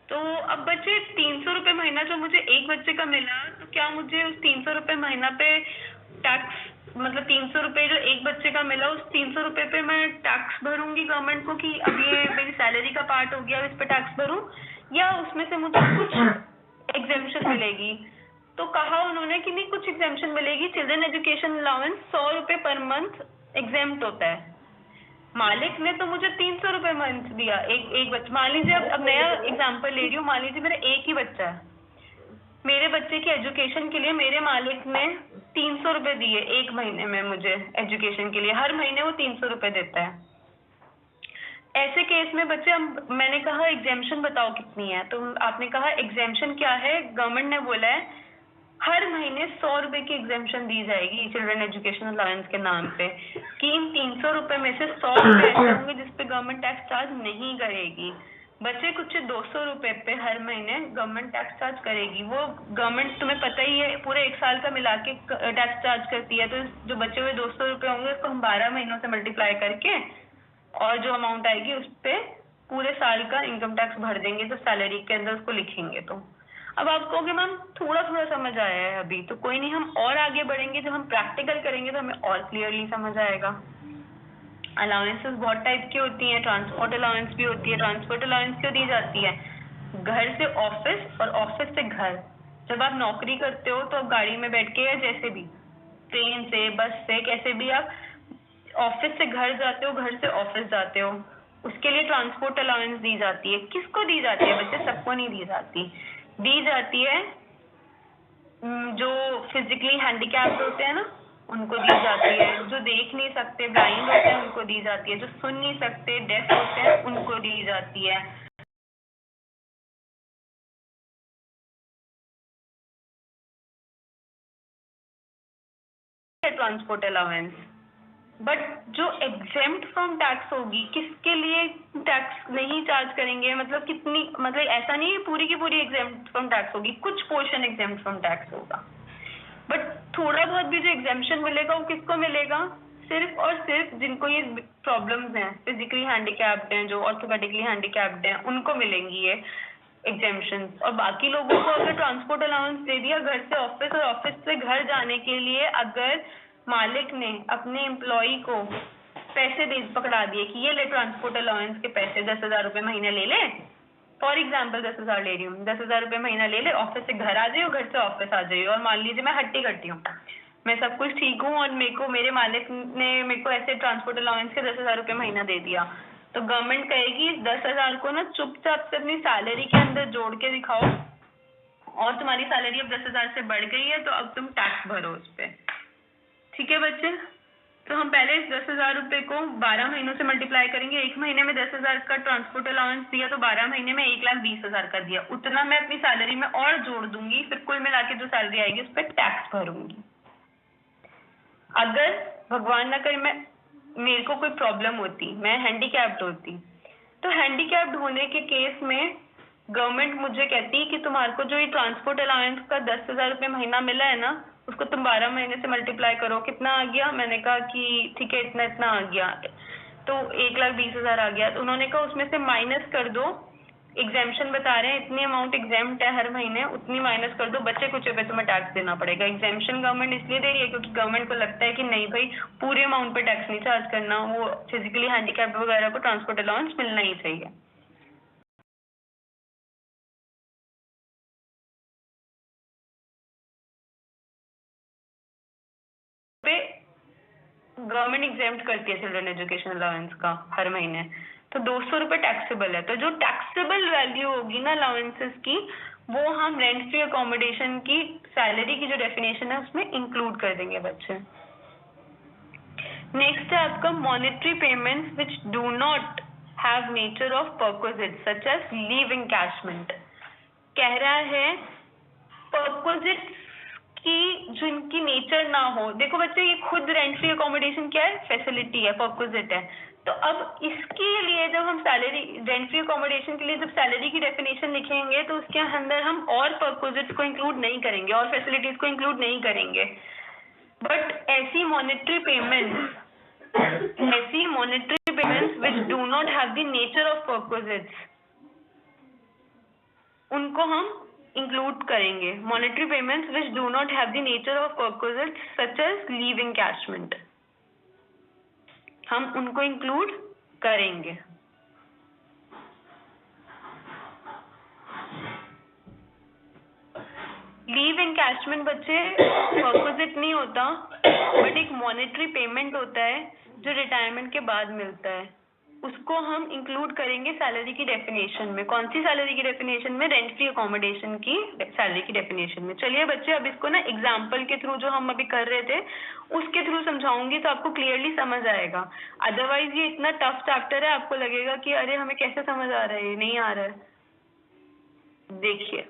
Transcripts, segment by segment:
तो अब बच्चे 300 रुपये महीना जो मुझे एक बच्चे का मिला, तो क्या मुझे उस 300 रुपये महीना पे टैक्स, मतलब 300 रुपये जो एक बच्चे का मिला उस 300 रुपये पे मैं टैक्स भरूंगी गवर्नमेंट को कि अब ये मेरी सैलरी का पार्ट हो गया, इस पे टैक्स भरूं, या उसमें से मुझे कुछ एग्जेम्पशन मिलेगी? तो कहा उन्होंने कि नहीं, कुछ एग्जेम्पशन मिलेगी। चिल्ड्रन एजुकेशन अलाउंस 100 रुपये पर मंथ एग्जेम्प्ट होता है। मालिक ने तो मुझे 300 रुपये मंथ दिया एक बच्चा। मान लीजिए, अब नया एग्जांपल ले रही हूँ, मान लीजिए मेरा एक ही बच्चा है, मेरे बच्चे की एजुकेशन के लिए मेरे मालिक ने 300 रुपये दिए एक महीने में मुझे एजुकेशन के लिए, हर महीने वो 300 रुपये देता है। ऐसे केस में बच्चे, हम मैंने कहा एग्जेम्पशन बताओ कितनी है, तो आपने कहा एग्जेम्पशन क्या है, गवर्नमेंट ने बोला है हर महीने 100 रुपए की एग्जेम्पशन दी जाएगी चिल्ड्रन एजुकेशन अलाउंस के नाम पे, कि इन 300 रुपए में से 100 रुपए ऐसे होंगे जिसपे गवर्नमेंट टैक्स चार्ज नहीं करेगी। बचे कुछ 200 रुपए पे हर महीने गवर्नमेंट टैक्स चार्ज करेगी। वो गवर्नमेंट, तुम्हें पता ही है, पूरे एक साल का मिला के टैक्स चार्ज करती है। तो जो बचे हुए 200 रुपए होंगे उसको हम 12 महीनों से मल्टीप्लाई करके और जो अमाउंट आएगी उस पे पूरे साल का इनकम टैक्स भर देंगे, तो सैलरी के अंदर उसको लिखेंगे। तो अब आप कहोगे मैम थोड़ा थोड़ा समझ आया है अभी, तो कोई नहीं, हम और आगे बढ़ेंगे, जब हम प्रैक्टिकल करेंगे तो हमें और क्लियरली समझ आएगा। अलाउंसेस बहुत टाइप की होती हैं, ट्रांसपोर्ट अलाउंस भी होती है। ट्रांसपोर्ट अलाउंस क्यों दी जाती है? घर से ऑफिस और ऑफिस से घर, जब आप नौकरी करते हो तो आप गाड़ी में बैठ के या जैसे भी, ट्रेन से, बस से, कैसे भी आप ऑफिस से घर जाते हो, घर से ऑफिस जाते हो, उसके लिए ट्रांसपोर्ट अलाउंस दी जाती है। किसको दी जाती है बच्चे? सबको नहीं दी जाती। दी जाती है जो फिजिकली हैंडीकैप्ड होते हैं ना, उनको दी जाती है। जो देख नहीं सकते, ब्लाइंड होते हैं, उनको दी जाती है। जो सुन नहीं सकते, डेफ होते हैं, उनको दी जाती है ट्रांसपोर्ट अलाउंस। बट जो एग्जेम्प्ट फ्रॉम टैक्स होगी, किसके लिए टैक्स नहीं चार्ज करेंगे, मतलब कितनी, मतलब ऐसा नहीं है पूरी की पूरी एग्जेम्प्ट फ्रॉम टैक्स होगी, कुछ पोर्शन एग्जेम्प्ट फ्रॉम टैक्स होगा। बट थोड़ा बहुत भी जो एग्जेम्पशन मिलेगा वो किसको मिलेगा? सिर्फ और सिर्फ जिनको ये प्रॉब्लम्स हैं, फिजिकली हैंडीकैप्ड हैं, जो ऑर्थोपेडिकली हैंडीकैप्ड हैं, उनको मिलेंगी ये एग्जेम्पशन। और बाकी लोगों को अगर ट्रांसपोर्ट अलाउंस दे दिया घर से ऑफिस और ऑफिस से घर जाने के लिए, अगर मालिक ने अपने एम्प्लॉय को पैसे दे पकड़ा दिए कि ये ले ट्रांसपोर्ट अलाउंस के पैसे 10,000 रुपये महीने ले ले, फॉर एग्जाम्पल 10,000 ले रही हूँ, 10,000 रुपये महीना ले ले, ऑफिस से घर आ जाइए, घर से ऑफिस आ जाइए, और मान लीजिए मैं हट्टी कट्टी हूँ, मैं सब कुछ ठीक हूँ और मेरे मालिक ने मेरे को ऐसे ट्रांसपोर्ट अलाउंस के 10,000 रुपये महीना दे दिया, तो गवर्नमेंट कहेगी 10,000 को ना चुपचाप से अपनी सैलरी के अंदर जोड़ के दिखाओ, और तुम्हारी सैलरी अब 10,000 से बढ़ गई है तो अब तुम टैक्स भरो उस पर। ठीक है बच्चे, तो हम पहले इस 10,000 रुपये को 12 महीनों से मल्टीप्लाई करेंगे। एक महीने में 10,000 का ट्रांसपोर्ट अलाउंस दिया तो 12 महीने में 1,20,000 का दिया, उतना मैं अपनी सैलरी में और जोड़ दूंगी, फिर कुल मिला के जो सैलरी आएगी उस पर टैक्स भरूंगी। अगर भगवान ना करे मेरे को कोई प्रॉब्लम होती, मैं हैंडीकैप्ड होती, तो हैंडीकैप्ड होने के केस में गवर्नमेंट मुझे कहती कि तुम्हारे को जो ये ट्रांसपोर्ट अलाउंस का 10,000 रुपये महीना मिला है ना, उसको तुम 12 महीने से मल्टीप्लाई करो, कितना आ गया? मैंने कहा कि ठीक है इतना इतना आ गया, तो 1,20,000 आ गया। तो उन्होंने कहा उसमें से माइनस कर दो, एग्जेम्पशन बता रहे हैं इतनी अमाउंट एग्जेम्प्ट है हर महीने, उतनी माइनस कर दो, बच्चे कुछ पे तुम्हें टैक्स देना पड़ेगा। एग्जेम्पशन गवर्नमेंट इसलिए दे रही है क्योंकि गवर्नमेंट को लगता है कि नहीं भाई, पूरे अमाउंट पे टैक्स नहीं चार्ज करना, वो फिजिकली हैंडीकैप्ड वगैरह को ट्रांसपोर्ट अलाउंस मिलना ही चाहिए। गवर्नमेंट एग्जेम्प्ट करती है चिल्ड्रन एजुकेशन अलाउंस का हर महीने, तो 200 रुपये टैक्सेबल है। तो जो टैक्सेबल वैल्यू होगी ना अलाउंसेस की, वो हम रेंट फ्री अकोमोडेशन की सैलरी की जो डेफिनेशन है उसमें इंक्लूड कर देंगे बच्चे। नेक्स्ट है आपका monetary payments which do not have nature of perquisite such as leave encashment. कह रहा है परक्विजिट की जिनकी नेचर ना हो। देखो बच्चे, ये खुद रेंट फ्री अकोमोडेशन क्या है? फैसिलिटी है, परक्विजिट है। तो अब इसके लिए जब हम सैलरी, रेंट फ्री अकोमोडेशन के लिए जब सैलरी की डेफिनेशन लिखेंगे तो उसके अंदर हम और परक्विजिट्स को इंक्लूड नहीं करेंगे और फैसिलिटीज को इंक्लूड नहीं करेंगे। बट ऐसी monetary payments which do not have the nature of perquisites, उनको हम इंक्लूड करेंगे। Monetary payments which do not have the nature of perquisite such as leave encashment, हम उनको इंक्लूड करेंगे। लीव एनकैशमेंट बच्चे परक्विजिट नहीं होता, बट एक मॉनेटरी पेमेंट होता है जो रिटायरमेंट के बाद मिलता है, उसको हम इंक्लूड करेंगे सैलरी की डेफिनेशन में। कौन सी सैलरी की डेफिनेशन में? रेंट फ्री अकोमोडेशन की सैलरी की डेफिनेशन में। चलिए बच्चे, अब इसको ना एग्जाम्पल के थ्रू, जो हम अभी कर रहे थे उसके थ्रू समझाऊंगी तो आपको क्लियरली समझ आएगा। अदरवाइज ये इतना टफ चैप्टर है, आपको लगेगा कि अरे हमें कैसे समझ आ रहा है, ये नहीं आ रहा है। देखिए,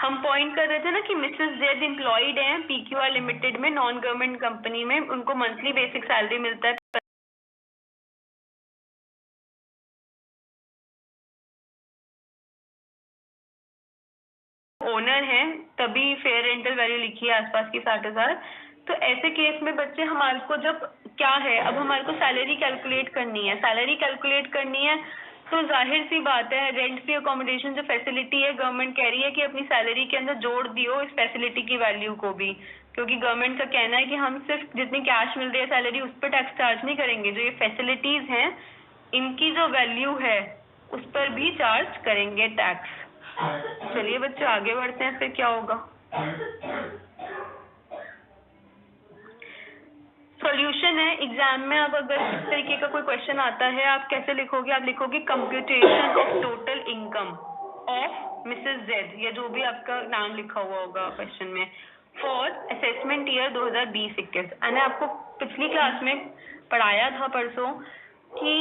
हम पॉइंट कर रहे थे ना कि मिसेस जेड एम्प्लॉयड हैं पीक्यूआर लिमिटेड में, नॉन गवर्नमेंट कंपनी में, उनको मंथली बेसिक सैलरी मिलता है। ओनर है तभी फेयर रेंटल वैल्यू लिखी है आसपास की 60,000। तो ऐसे केस में बच्चे हमारे को जब क्या है, अब हमारे को सैलरी कैलकुलेट करनी है, सैलरी कैलकुलेट करनी है तो जाहिर सी बात है रेंट फ्री अकोमोडेशन जो फैसिलिटी है, गवर्नमेंट कह रही है कि अपनी सैलरी के अंदर जोड़ दियो इस फैसिलिटी की वैल्यू को भी, क्योंकि गवर्नमेंट का कहना है कि हम सिर्फ जितनी कैश मिल रही है सैलरी उस पर टैक्स चार्ज नहीं करेंगे, जो ये फैसिलिटीज हैं इनकी जो वैल्यू है उस पर भी चार्ज करेंगे टैक्स। चलिए बच्चे आगे बढ़ते हैं, फिर क्या होगा। सॉल्यूशन है एग्जाम में। अब अगर इस तरीके का कोई क्वेश्चन आता है, आप कैसे लिखोगे? आप लिखोगे computation of total income of Mrs Z, या जो भी आपका नाम लिखा हुआ होगा क्वेश्चन में, फॉर असेसमेंट ईयर 2020-21। मैंने आपको पिछली क्लास में पढ़ाया था परसों कि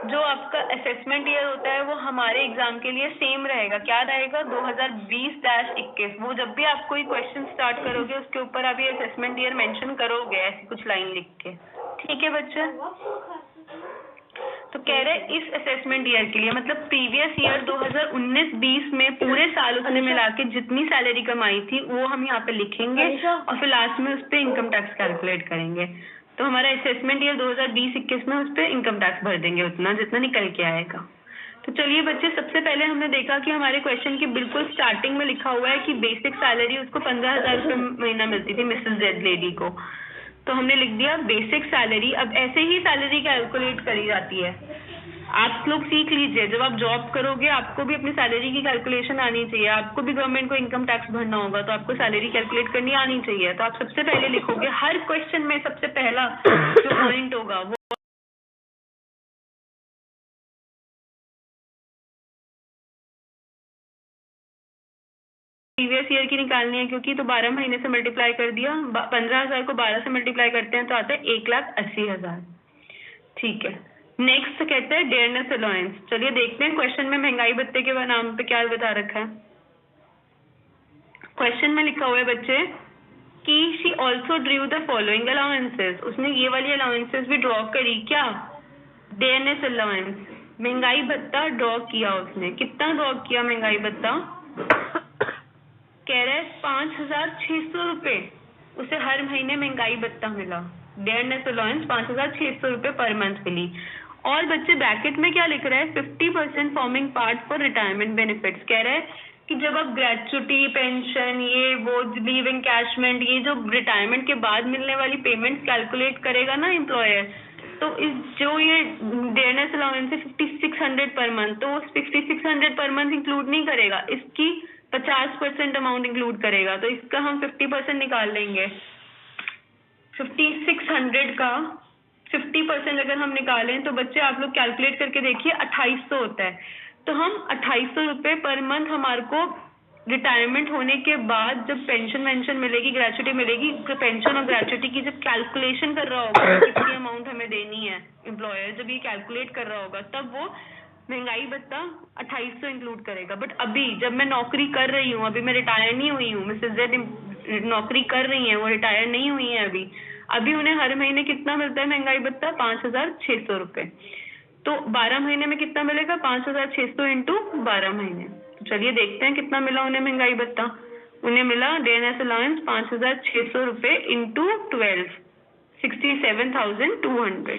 जो आपका असेसमेंट ईयर होता है वो हमारे एग्जाम के लिए सेम रहेगा। क्या रहेगा? 2020-21। वो जब भी आप कोई क्वेश्चन स्टार्ट करोगे उसके ऊपर आप ये असेसमेंट ईयर मेंशन करोगे, ऐसी कुछ लाइन लिख के। ठीक है बच्चे? तो कह रहे इस असेसमेंट ईयर के लिए, मतलब प्रीवियस ईयर 2019-20 में पूरे साल उसने मिला के जितनी सैलरी कमाई थी वो हम यहाँ पे लिखेंगे और फिर लास्ट में उस पर इनकम टैक्स कैलकुलेट करेंगे। तो हमारा असेसमेंट ईयर 2020-21 में उस पर इनकम टैक्स भर देंगे उतना जितना निकल के आएगा। तो चलिए बच्चे, सबसे पहले हमने देखा कि हमारे क्वेश्चन की बिल्कुल स्टार्टिंग में लिखा हुआ है कि बेसिक सैलरी उसको 15,000 रुपये महीना मिलती थी मिसेस जेड लेडी को, तो हमने लिख दिया बेसिक सैलरी। अब ऐसे ही सैलरी कैलकुलेट करी जाती है, आप लोग सीख लीजिए, जब आप जॉब करोगे आपको भी अपनी सैलरी की कैलकुलेशन आनी चाहिए, आपको भी गवर्नमेंट को इनकम टैक्स भरना होगा तो आपको सैलरी कैलकुलेट करनी आनी चाहिए। तो आप सबसे पहले लिखोगे, हर क्वेश्चन में सबसे पहला जो पॉइंट होगा वो प्रीवियस ईयर की निकालनी है, क्योंकि तो 12 महीने से मल्टीप्लाई कर दिया, 15,000 को 12 से मल्टीप्लाई करते हैं तो आता है 1,80,000। ठीक है, नेक्स्ट कहते हैं डेयरनेस अलाउंस। चलिए देखते हैं क्वेश्चन में महंगाई भत्ते के नाम पे क्या बता रखा है। क्वेश्चन में लिखा हुआ है बच्चे कि she also Drew the following allowances, उसने ये वाली अलाउंसेस भी ड्रॉ करी। क्या? डेयरनेस अलाउंस, महंगाई भत्ता ड्रॉ किया उसने। कितना ड्रॉ किया महंगाई भत्ता? कह रहा है 5,600 रुपए उसे हर महीने महंगाई भत्ता मिला। डेयरनेस अलाउंस 5,600 रुपए पर मंथ मिली। और बच्चे ब्रैकेट में क्या लिख रहा है? 50% forming part for retirement benefits. कह रहा है कि जब आप ग्रेचुटी, पेंशन, ये वो लीव एनकैशमेंट, ये जो रिटायरमेंट के बाद मिलने वाली पेमेंट कैलकुलेट करेगा ना एम्प्लॉयर, तो इस जो ये डेयरनेस अलाउंस है 5,600 पर मंथ, तो 5,600 पर मंथ इंक्लूड नहीं करेगा, इसकी 50% अमाउंट इंक्लूड करेगा। तो इसका हम 50% निकाल लेंगे। 5,600 का 50% अगर हम निकालें तो बच्चे आप लोग कैलकुलेट करके देखिए 2,800 होता है। तो हम 2,800 रुपए पर मंथ हमारे को रिटायरमेंट होने के बाद जब पेंशन वेंशन मिलेगी, ग्रेचुटी मिलेगी, तो पेंशन और ग्रेचुटी की जब कैलकुलेशन कर रहा होगा कितनी अमाउंट हमें देनी है, एम्प्लॉयर जब ये कैलकुलेट कर रहा होगा तब वो महंगाई भत्ता 2,800 इंक्लूड करेगा। बट अभी जब मैं नौकरी कर रही हूँ, अभी मैं रिटायर नहीं हुई हूँ, मिसेस जेड नौकरी कर रही है, वो रिटायर नहीं हुई है अभी उन्हें हर महीने कितना मिलता है महंगाई भत्ता? 5,600 रुपए। तो 12 महीने में कितना मिलेगा? 5,600 इंटू 12 महीने। तो चलिए देखते हैं कितना मिला उन्हें महंगाई भत्ता। उन्हें मिला डेयरनेस अलाउंस 5,600 रुपए इंटू 12, 67,200।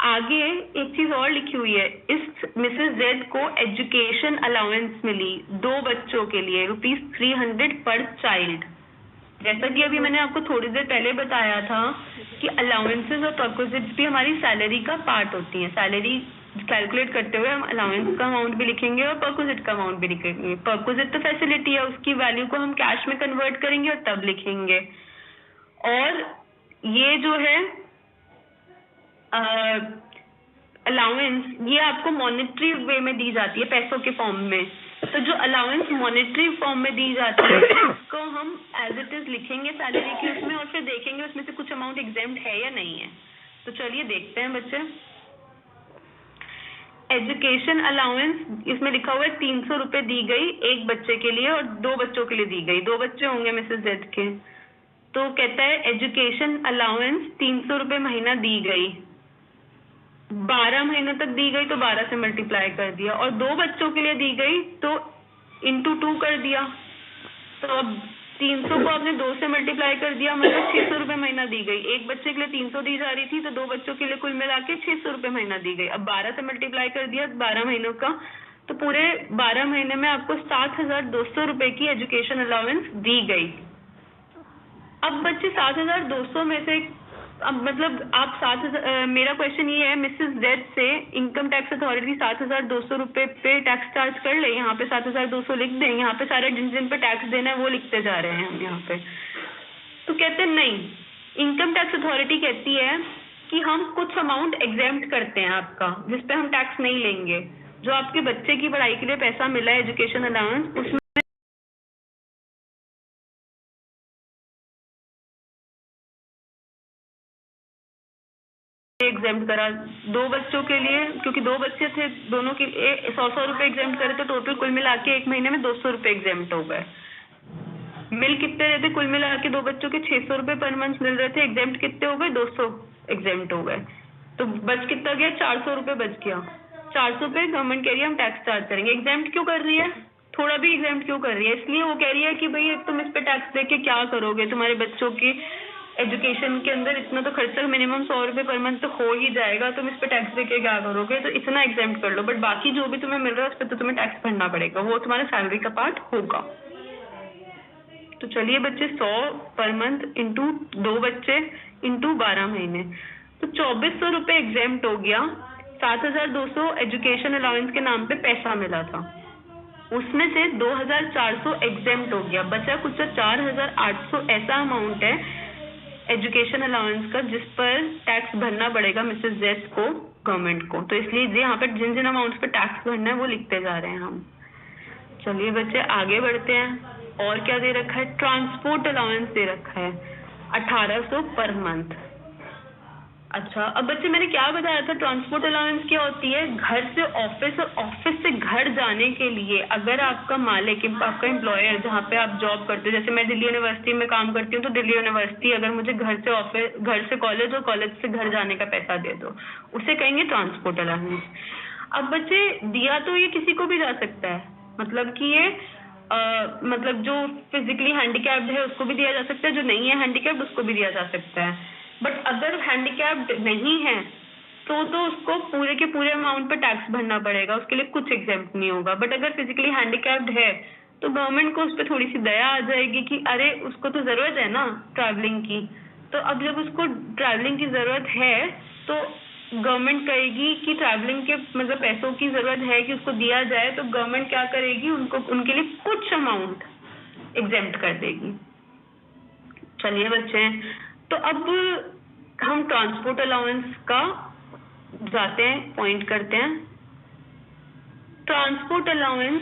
आगे एक चीज और लिखी हुई है, इस मिसेस जेड को एजुकेशन अलाउंस मिली 2 बच्चों के लिए ₹300 पर चाइल्ड। जैसा कि अभी मैंने आपको थोड़ी देर पहले बताया था कि अलाउंसेस और परक्विजिट्स भी हमारी सैलरी का पार्ट होती है। सैलरी कैलकुलेट करते हुए हम अलाउंस का अमाउंट भी लिखेंगे और परक्विजिट का अमाउंट भी लिखेंगे। परक्विजिट तो फैसिलिटी है, उसकी वैल्यू को हम कैश में कन्वर्ट करेंगे और तब लिखेंगे। और ये जो है अलाउंस, ये आपको मॉनेटरी वे में दी जाती है, पैसों के फॉर्म में। तो जो अलाउंस मॉनेटरी फॉर्म में दी जाती है उसको हम एज इट इज लिखेंगे सैलरी की उसमें, और फिर देखेंगे उसमें से कुछ अमाउंट एग्जेम्प्ट है या नहीं है। तो चलिए देखते हैं बच्चे। एजुकेशन अलाउंस इसमें लिखा हुआ है 300 रुपए दी गई एक बच्चे के लिए और 2 बच्चों के लिए दी गई। 2 बच्चे होंगे मिसेस जेड के। तो कहता है एजुकेशन अलाउंस 300 रुपए महीना दी गई, 12 महीने तक दी गई तो 12 से मल्टीप्लाई कर दिया, और 2 बच्चों के लिए दी गई तो इंटू 2 कर दिया। तो अब 300 को आपने 2 से मल्टीप्लाई कर दिया, मतलब 600 रुपए महीना दी गई। एक बच्चे के लिए 300 दी जा रही थी, तो 2 बच्चों के लिए कुल मिला के 600 रुपए महीना दी गई। अब 12 से मल्टीप्लाई कर दिया 12 महीनों का, तो पूरे 12 महीने में आपको 7,200 रुपए की एजुकेशन अलाउंस दी गई। अब बच्चे 7,200 में से अब मतलब आप मेरा क्वेश्चन ये है, मिसेस जेड से इनकम टैक्स अथॉरिटी 7,200 रुपए पे टैक्स चार्ज कर ले। यहाँ पे 7,200 लिख दें, यहाँ पे सारे जिन जिन पे टैक्स देना है वो लिखते जा रहे हैं हम यहाँ पे। तो कहते हैं नहीं, इनकम टैक्स अथॉरिटी कहती है कि हम कुछ अमाउंट एग्जेम्प्ट करते हैं आपका, जिसपे हम टैक्स नहीं लेंगे। जो आपके बच्चे की पढ़ाई के लिए पैसा मिला है एजुकेशन अलाउंस, उसमें एग्जेम्प्ट करा 2 बच्चों के लिए, क्योंकि 2 बच्चे थे, दोनों के 100 रुपए एग्जेम्प्ट करे, तो टोटल कुल मिला के एक महीने में 200 रुपए एग्जेम्प्ट हो गए। मिल कितने रहते, कुल मिला के 2 बच्चों के 600 रुपए पर मंथ मिल रहे थे, एग्जेम्प्ट कितने हो गए, 200 एग्जेम्प्ट हो गए। तो बच कितना गया, 400 रुपए बच गया। 400 पे गवर्नमेंट कह रही है हम टैक्स चार्ज करेंगे। एग्जेम्प्ट क्यों कर रही है, थोड़ा भी एग्जेम्प्ट क्यों कर रही है, इसलिए वो कह रही है कि भाई तुम इस पे टैक्स देके क्या करोगे, तुम्हारे बच्चों की एजुकेशन के अंदर इतना तो खर्चा मिनिमम 100 रुपए पर मंथ तो हो ही जाएगा, तुम इस पे टैक्स देके क्या करोगे, तो इतना एग्जेम्प्ट कर लो, बट बाकी जो भी तुम्हें मिल रहा है उस पर तो तुम्हें टैक्स भरना पड़ेगा, वो तुम्हारे सैलरी का पार्ट होगा। तो चलिए बच्चे 100 पर मंथ इंटू 2 बच्चे इंटू 12 महीने, तो 2400 रुपए एग्जेम्प्ट हो गया। 7,200 एजुकेशन अलाउंस के नाम पे पैसा मिला था, उसमें से 2,400 एग्जेम्प्ट हो गया, बचा कुछ 4,800 ऐसा अमाउंट है एजुकेशन अलाउंस का जिस पर टैक्स भरना पड़ेगा मिसेस जेड को, गवर्नमेंट को। तो इसलिए यहाँ पर जिन जिन अमाउंट्स पे टैक्स भरना है वो लिखते जा रहे हैं हम। चलिए बच्चे आगे बढ़ते हैं। और क्या दे रखा है, ट्रांसपोर्ट अलाउंस दे रखा है 1,800 पर मंथ। अच्छा, अब बच्चे मैंने क्या बताया था, ट्रांसपोर्ट अलाउंस क्या होती है, घर से ऑफिस और ऑफिस से घर जाने के लिए अगर आपका मालिक, आपका एम्प्लॉयर जहाँ पे आप जॉब करते हो, जैसे मैं दिल्ली यूनिवर्सिटी में काम करती हूँ, तो दिल्ली यूनिवर्सिटी अगर मुझे घर से ऑफिस, घर से कॉलेज और कॉलेज से घर जाने का पैसा दे दो, उसे कहेंगे ट्रांसपोर्ट अलाउंस। अब बच्चे दिया तो ये किसी को भी जा सकता है, मतलब कि ये मतलब जो फिजिकली हैंडीकैप्ड है उसको भी दिया जा सकता है, जो नहीं है हैंडीकैप्ड उसको भी दिया जा सकता है। बट अगर हैंडीकैप्ड नहीं है तो उसको पूरे के पूरे अमाउंट पे टैक्स भरना पड़ेगा, उसके लिए कुछ एग्जेम्प्ट नहीं होगा। बट अगर फिजिकली हैंडीकैप्ड है तो गवर्नमेंट को उस पर थोड़ी सी दया आ जाएगी कि अरे उसको तो जरूरत है ना ट्रैवलिंग की, तो अब जब उसको ट्रैवलिंग की जरूरत है तो गवर्नमेंट कहेगी कि ट्रैवलिंग के मतलब पैसों की जरूरत है कि उसको दिया जाए, तो गवर्नमेंट क्या करेगी, उनको उनके लिए कुछ अमाउंट एग्जेम्प्ट कर देगी। चलिए बच्चे, तो अब हम ट्रांसपोर्ट अलाउंस का जाते हैं, पॉइंट करते हैं। ट्रांसपोर्ट अलाउंस,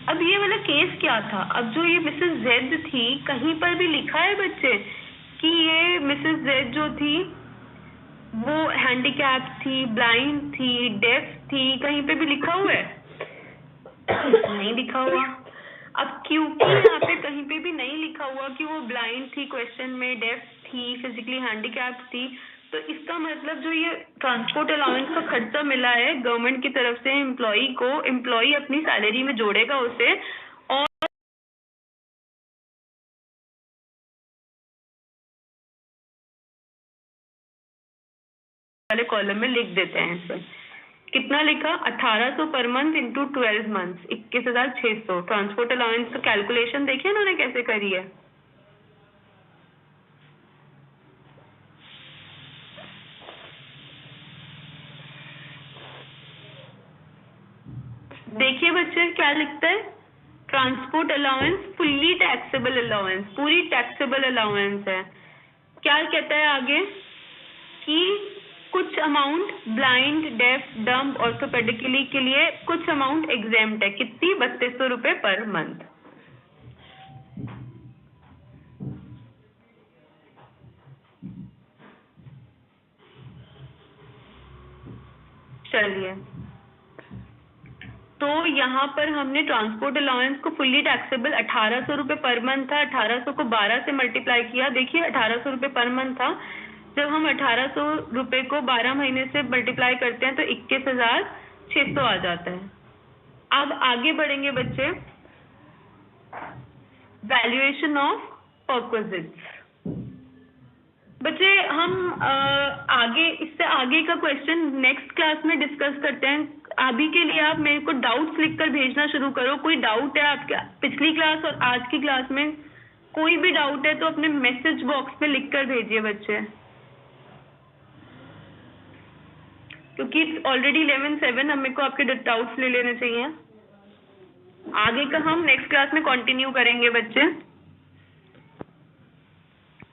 अब ये वाला केस क्या था, अब जो ये मिसेस जेड थी, कहीं पर भी लिखा है बच्चे कि ये मिसेस जेड जो थी वो हैंडीकैप थी, ब्लाइंड थी, डेफ थी, कहीं पे भी लिखा हुआ है? नहीं लिखा हुआ। अब क्योंकि यहाँ पे कहीं पे भी नहीं लिखा हुआ कि वो ब्लाइंड थी, क्वेश्चन में डेफ थी, फिजिकली हैंडीकैप थी, तो इसका मतलब जो ये ट्रांसपोर्ट अलाउंस का खर्चा मिला है गवर्नमेंट की तरफ से एम्प्लॉई को, एम्प्लॉई अपनी सैलरी में जोड़ेगा उसे, और वाले कॉलम में लिख देते हैं इसे। कितना लिखा? 1800 per month into 12 month, 21,600। Transport allowance तो कैलकुलेशन देखिए उन्होंने कैसे करी है। देखिए बच्चे क्या लिखता है, transport allowance fully taxable allowance, पूरी टैक्सेबल अलाउंस है। क्या कहता है आगे कि कुछ amount blind, def, dumb, orthopaedically के लिए कुछ अमाउंट एग्जेम्प्ट है। कितनी? 3200 रुपए पर मंथ। चलिए, तो यहाँ पर हमने ट्रांसपोर्ट अलाउंस को फुल्ली टैक्सेबल 1800 रुपए पर मंथ था, 1800 को 12 से मल्टीप्लाई किया। देखिए 1800 रुपए पर मंथ था, जब हम 1800 रुपए को 12 महीने से मल्टीप्लाई करते हैं तो 21,600 आ जाता है। अब आगे बढ़ेंगे बच्चे, वैल्यूएशन ऑफ परक्विजिट्स। बच्चे हम आगे, इससे आगे का क्वेश्चन नेक्स्ट क्लास में डिस्कस करते हैं। अभी के लिए आप मेरे को डाउट्स लिखकर भेजना शुरू करो। कोई डाउट है आपके पिछली क्लास और आज की क्लास में? कोई भी डाउट है तो अपने मैसेज बॉक्स में लिखकर भेजिए बच्चे, क्योंकि ऑलरेडी 11:07 हमें को आपके डाउट्स ले लेने चाहिए। आगे का हम नेक्स्ट क्लास में कंटिन्यू करेंगे बच्चे।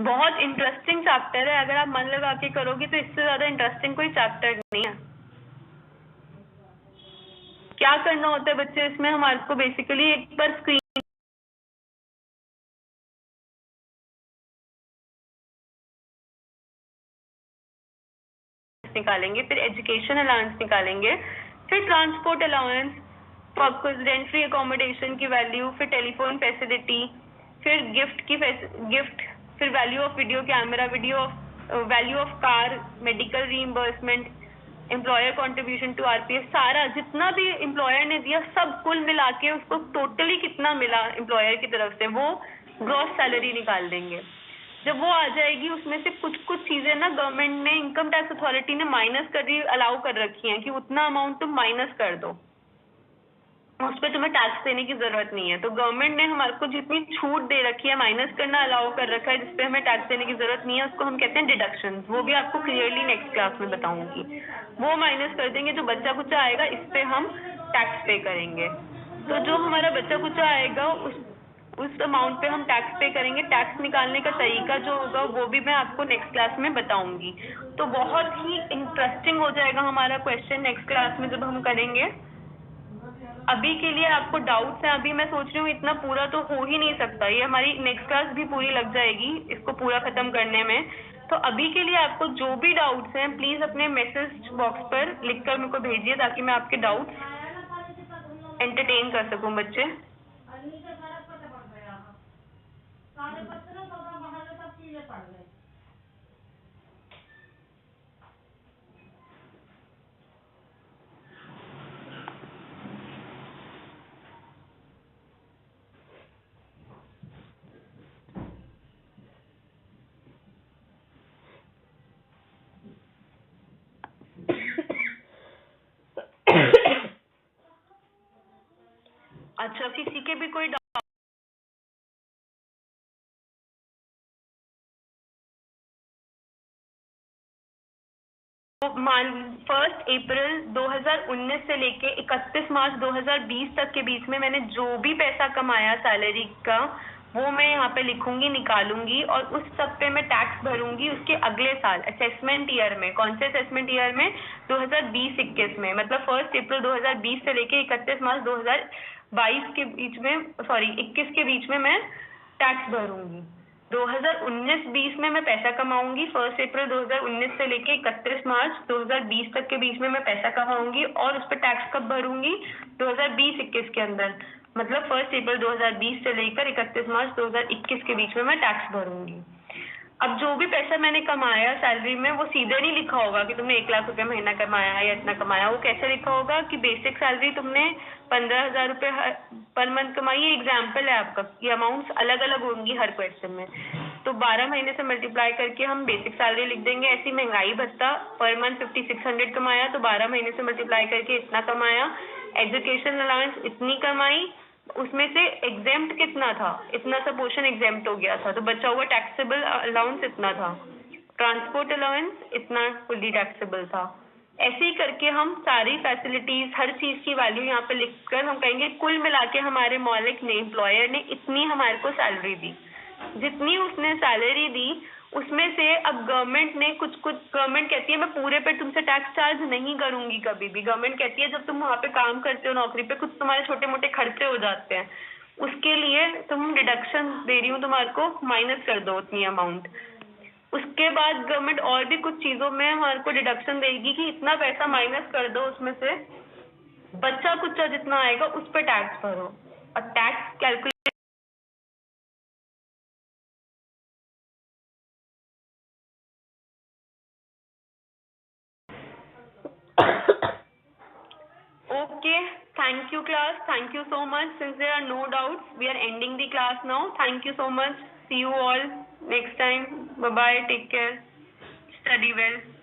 बहुत इंटरेस्टिंग चैप्टर है, अगर आप मन लगा के करोगे तो इससे ज्यादा इंटरेस्टिंग कोई चैप्टर नहीं है। क्या करना होता है बच्चे इसमें? हमारे को बेसिकली एक बार स्क्रीन निकालेंगे, फिर एजुकेशन अलाउंस निकालेंगे, फिर transport allowance, rent free accommodation की वैल्यू, फिर टेलीफोन फैसिलिटी, फिर गिफ्ट, फिर value of video camera, value of car, medical reimbursement, employer contribution to RPF, सारा जितना भी एम्प्लॉयर ने दिया सब कुल मिला के उसको टोटली कितना मिला एम्प्लॉयर की तरफ से, वो ग्रॉस सैलरी निकाल देंगे। जब वो आ जाएगी उसमें से कुछ चीजें ना गवर्नमेंट ने, इनकम टैक्स अथॉरिटी ने माइनस अलाउ कर रखी हैं कि उतना अमाउंट तुम माइनस कर दो, उस पर तुम्हें टैक्स देने की जरूरत नहीं है। तो गवर्नमेंट ने हमारे को जितनी छूट दे रखी है, माइनस करना अलाउ कर रखा है जिसपे हमें टैक्स देने की जरूरत नहीं है, उसको हम कहते हैं डिडक्शन। वो भी आपको क्लियरली नेक्स्ट क्लास में बताऊंगी। वो माइनस कर देंगे, जो बच्चा कुचा आएगा इस पे हम टैक्स पे करेंगे। तो जो हमारा बच्चा कुचा आएगा उस अमाउंट पे हम टैक्स पे करेंगे। टैक्स निकालने का तरीका जो होगा वो भी मैं आपको नेक्स्ट क्लास में बताऊंगी। तो बहुत ही इंटरेस्टिंग हो जाएगा हमारा क्वेश्चन नेक्स्ट क्लास में जब हम करेंगे। अभी के लिए आपको डाउट्स हैं? अभी मैं सोच रही हूँ इतना पूरा तो हो ही नहीं सकता, ये हमारी नेक्स्ट क्लास भी पूरी लग जाएगी इसको पूरा खत्म करने में। तो अभी के लिए आपको जो भी डाउट्स हैं प्लीज अपने मैसेज बॉक्स पर लिखकर मेरे को भेजिए, ताकि मैं आपके डाउट्स एंटरटेन कर सकूं बच्चे। अच्छा, किसी के भी कोई मान 1 अप्रैल 2019 से लेके 31 मार्च 2020 तक के बीच में मैंने जो भी पैसा कमाया सैलरी का, वो मैं यहाँ पे लिखूंगी, निकालूंगी और उस सब पे मैं टैक्स भरूंगी उसके अगले साल असेसमेंट ईयर में। कौन से असेसमेंट ईयर में? 2020-21 में। मतलब 1 अप्रैल 2020 से लेके 31 मार्च 2022 के बीच में, 21 के बीच में मैं टैक्स भरूंगी। 2019-20 में मैं पैसा कमाऊंगी, 1 अप्रैल 2019 से लेके 31 मार्च 2020 तक के बीच में मैं पैसा कमाऊंगी और उस पर टैक्स कब भरूंगी? 2020-21 के अंदर। मतलब 1 अप्रैल 2020 से लेकर 31 मार्च 2021 के बीच में मैं टैक्स भरूंगी। अब जो भी पैसा मैंने कमाया सैलरी में, वो सीधे नहीं लिखा होगा कि तुमने 1 लाख रुपए महीना कमाया या इतना कमाया। वो कैसे लिखा होगा कि बेसिक सैलरी तुमने 15,000 रुपए पर मंथ कमाई है। एग्जाम्पल है आपका, ये अमाउंट्स अलग अलग होंगी हर क्वेश्चन में। तो 12 महीने से मल्टीप्लाई करके हम बेसिक सैलरी लिख देंगे। ऐसी महंगाई भत्ता पर मंथ 5600 कमाया तो 12 महीने से मल्टीप्लाई करके इतना कमाया। एजुकेशन अलाउंस इतनी कमाई, उसमें से एग्जेम्प्ट कितना था, इतना सा पोर्शन एग्जेम्प्ट हो गया था तो बचा हुआ टैक्सेबल अलाउंस इतना था। ट्रांसपोर्ट अलाउंस इतना फुली टैक्सेबल था। ऐसे ही करके हम सारी फैसिलिटीज, हर चीज की वैल्यू यहाँ पे लिखकर हम कहेंगे कुल मिला के हमारे मालिक ने, एम्प्लॉयर ने इतनी हमारे को सैलरी दी। जितनी उसने सैलरी दी उसमें से अब गवर्नमेंट ने कुछ गवर्नमेंट कहती है मैं पूरे पे तुमसे टैक्स चार्ज नहीं करूंगी कभी भी। गवर्नमेंट कहती है जब तुम वहां पे काम करते हो नौकरी पे, कुछ तुम्हारे छोटे मोटे खर्चे हो जाते हैं, उसके लिए तुम डिडक्शन दे रही हूँ तुम्हारे को, माइनस कर दो उतनी अमाउंट। उसके बाद गवर्नमेंट और भी कुछ चीजों में हमारे को डिडक्शन देगी कि इतना पैसा माइनस कर दो, उसमें से बच्चा कुछ जितना आएगा उस पर टैक्स भरो। और tax calculate Okay, thank you class. Thank you so much. Since there are no doubts, we are ending the class now. Thank you so much. See you all next time. Bye bye. Take care. Study well.